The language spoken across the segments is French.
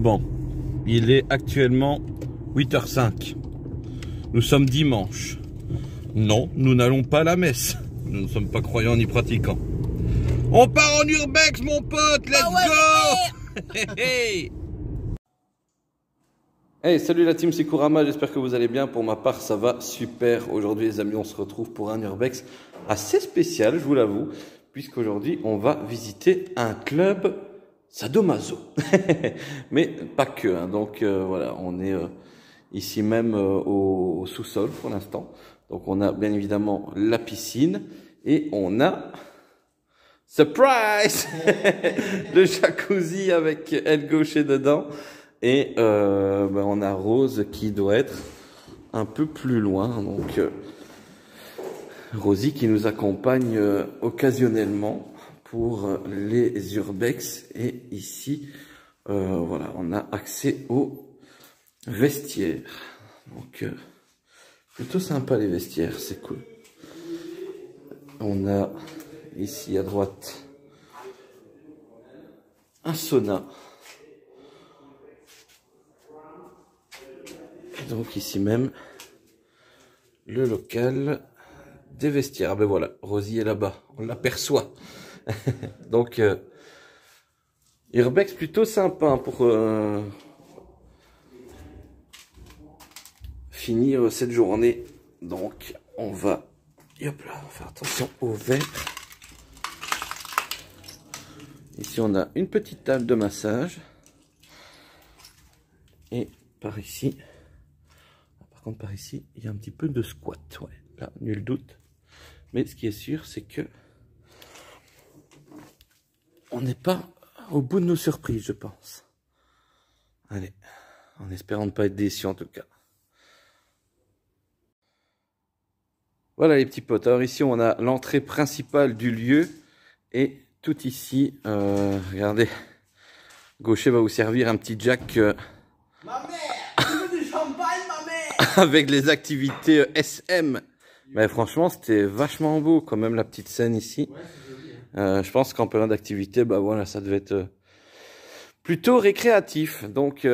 Bon, il est actuellement 8h05. Nous sommes dimanche. Non, nous n'allons pas à la messe. Nous ne sommes pas croyants ni pratiquants. On part en urbex, mon pote. Let's go. Hey, hey, salut la team, c'est Kurama. J'espère que vous allez bien. Pour ma part, ça va super. Aujourd'hui, les amis, on se retrouve pour un urbex assez spécial, je vous l'avoue, puisqu'aujourd'hui, on va visiter un club sadomaso. Mais pas que. Hein. Donc voilà, on est ici même au sous-sol pour l'instant. Donc on a bien évidemment la piscine et on a surprise le jacuzzi avec aile gaucher dedans. Et on a Rose qui doit être un peu plus loin. Donc Rosie qui nous accompagne occasionnellement pour les urbex. Et ici, voilà, on a accès au vestiaire. Donc plutôt sympa les vestiaires, c'est cool. On a ici à droite un sauna. Et donc ici même le local des vestiaires. Ben voilà, Rosie est là-bas, on l'aperçoit. Donc urbex plutôt sympa pour finir cette journée. Donc on va, hop là, faire attention au verre. Ici on a une petite table de massage. Et par ici, par contre par ici, il y a un petit peu de squat. Ouais, là, nul doute. Mais ce qui est sûr, c'est que on n'est pas au bout de nos surprises, je pense. Allez, en espérant ne pas être déçu en tout cas. Voilà les petits potes. Alors ici, on a l'entrée principale du lieu. Et tout ici, regardez, Gaucher va vous servir un petit jack Ma mère, tu veux du champagne, ma mère? avec les activités SM. Mais franchement, c'était vachement beau quand même la petite scène ici. Ouais, c'est joli, hein. Je pense qu'en période d'activité, bah voilà, ça devait être plutôt récréatif. Donc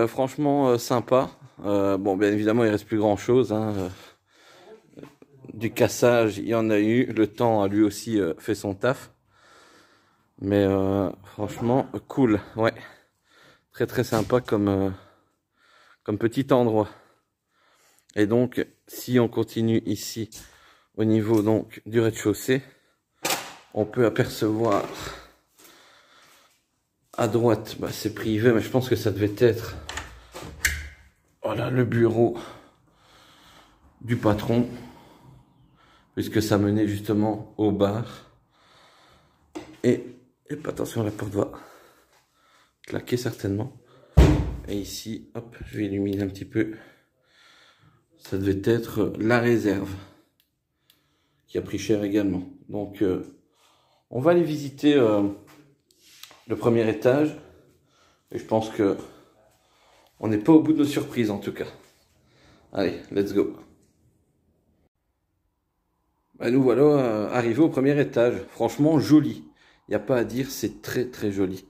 franchement sympa. Bon, bien évidemment, il reste plus grand chose. Hein. Du cassage, il y en a eu. Le temps a lui aussi fait son taf. Mais franchement, cool. Ouais, très très sympa comme petit endroit. Et donc, si on continue ici au niveau donc du rez-de-chaussée, on peut apercevoir à droite, bah, c'est privé, mais je pense que ça devait être, voilà, le bureau du patron, puisque ça menait justement au bar. Et attention, la porte va claquer certainement. Et ici, hop, je vais illuminer un petit peu. Ça devait être la réserve, qui a pris cher également. Donc, on va aller visiter le premier étage. Et je pense que on n'est pas au bout de nos surprises en tout cas. Allez, let's go. Bah, nous voilà arrivés au premier étage. Franchement, joli. Il n'y a pas à dire, c'est très très joli.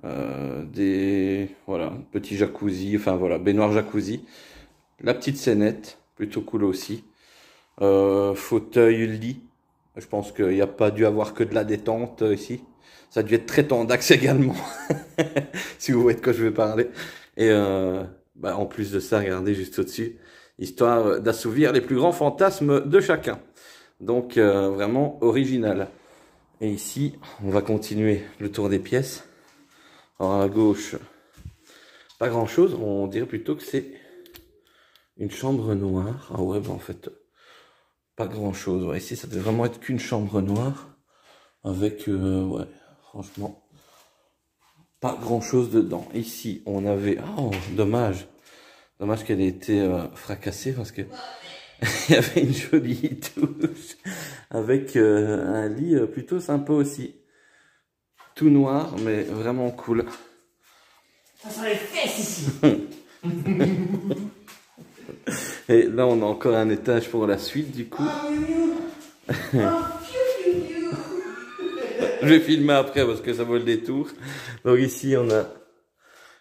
Voilà, petit jacuzzi, enfin voilà, baignoire jacuzzi. La petite scénette, plutôt cool aussi. Fauteuil, lit. Je pense qu'il n'y a pas dû avoir que de la détente ici. Ça a dû être très tendax également. Si vous voyez de quoi je vais parler. Et en plus de ça, regardez juste au-dessus. Histoire d'assouvir les plus grands fantasmes de chacun. Donc vraiment original. Et ici, on va continuer le tour des pièces. Alors à gauche, pas grand chose. On dirait plutôt que c'est une chambre noire. Ah ouais, bah en fait, pas grand chose. Ouais, ici, ça devait vraiment être qu'une chambre noire. Avec, ouais, franchement, pas grand chose dedans. Ici, on avait, oh, dommage. Dommage qu'elle ait été fracassée parce que il y avait une jolie touche. Avec un lit plutôt sympa aussi. Tout noir, mais vraiment cool. Ça sent les fesses ici. Et là, on a encore un étage pour la suite, du coup. Je vais filmer après parce que ça vaut le détour. Donc ici, on a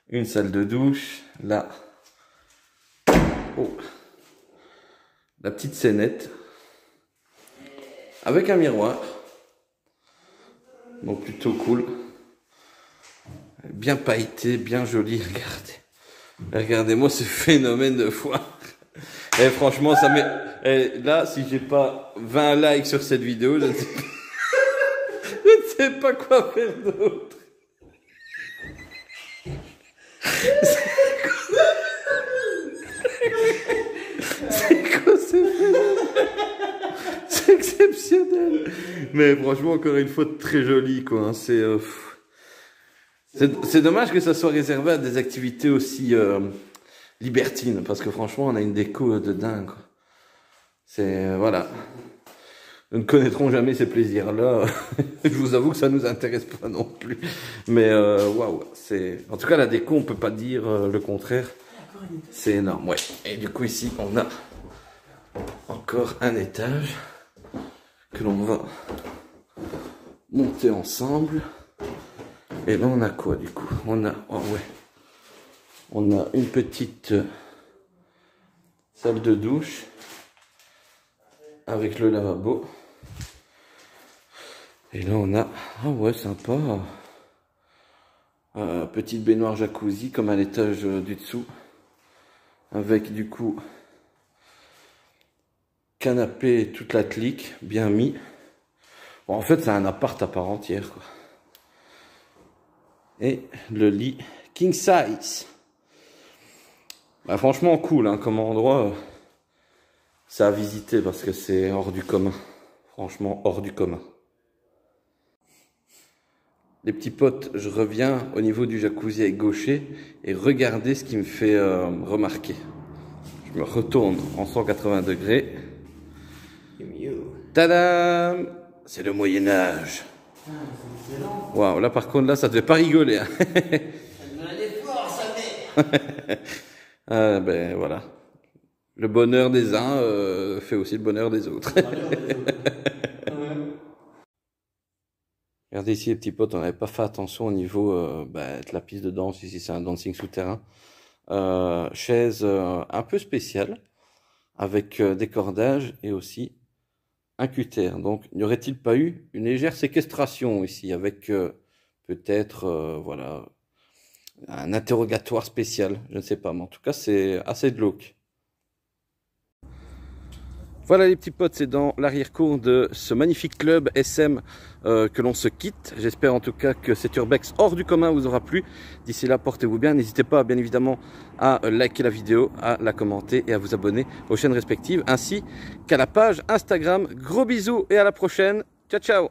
Une salle de douche. Là. Oh. La petite scénette. Avec un miroir. Donc plutôt cool. Bien pailleté, bien joli. Regardez. Regardez-moi ce phénomène de foire. Et franchement, ça met. Et là, si j'ai pas 20 likes sur cette vidéo, je ne sais pas, je ne sais pas quoi faire d'autre. C'est quoi ce phénomène? C'est exceptionnel. Mais franchement, encore une fois, très joli, quoi. Hein. C'est dommage que ça soit réservé à des activités aussi libertines, parce que franchement, on a une déco de dingue, quoi. C'est voilà. Nous ne connaîtrons jamais ces plaisirs-là. Je vous avoue que ça nous intéresse pas non plus. Mais waouh, c'est. En tout cas, la déco, on peut pas dire le contraire. C'est énorme, ouais. Et du coup, ici, on a encore un étage que l'on va monter ensemble. Et là, on a quoi du coup? On a, oh ouais, on a une petite salle de douche avec le lavabo. Et là, on a, ah ouais, sympa, petite baignoire jacuzzi comme à l'étage du dessous, avec du coup canapé et toute la clique bien mis. Bon, en fait, c'est un appart à part entière, quoi. Et le lit king size. Bah, franchement cool, hein, comme endroit. C'est à visiter parce que c'est hors du commun. Franchement hors du commun. Les petits potes, je reviens au niveau du jacuzzi avec gaucher. Et regardez ce qui me fait remarquer. Je me retourne en 180 degrés. Tadam! C'est le Moyen-Âge. Waouh, là par contre, là ça devait pas rigoler. Hein. Ah, ben voilà. Le bonheur des uns fait aussi le bonheur des autres. Regardez ici les petits potes, on n'avait pas fait attention au niveau de la piste de danse. Ici c'est un dancing souterrain. Chaise un peu spéciale avec des cordages et aussi un cutter. Donc, n'y aurait-il pas eu une légère séquestration ici avec peut-être voilà un interrogatoire spécial, je ne sais pas, mais en tout cas c'est assez glauque. Voilà les petits potes, c'est dans l'arrière-cour de ce magnifique club SM que l'on se quitte. J'espère en tout cas que cet urbex hors du commun vous aura plu. D'ici là, portez-vous bien. N'hésitez pas bien évidemment à liker la vidéo, à la commenter et à vous abonner aux chaînes respectives ainsi qu'à la page Instagram. Gros bisous et à la prochaine. Ciao ciao.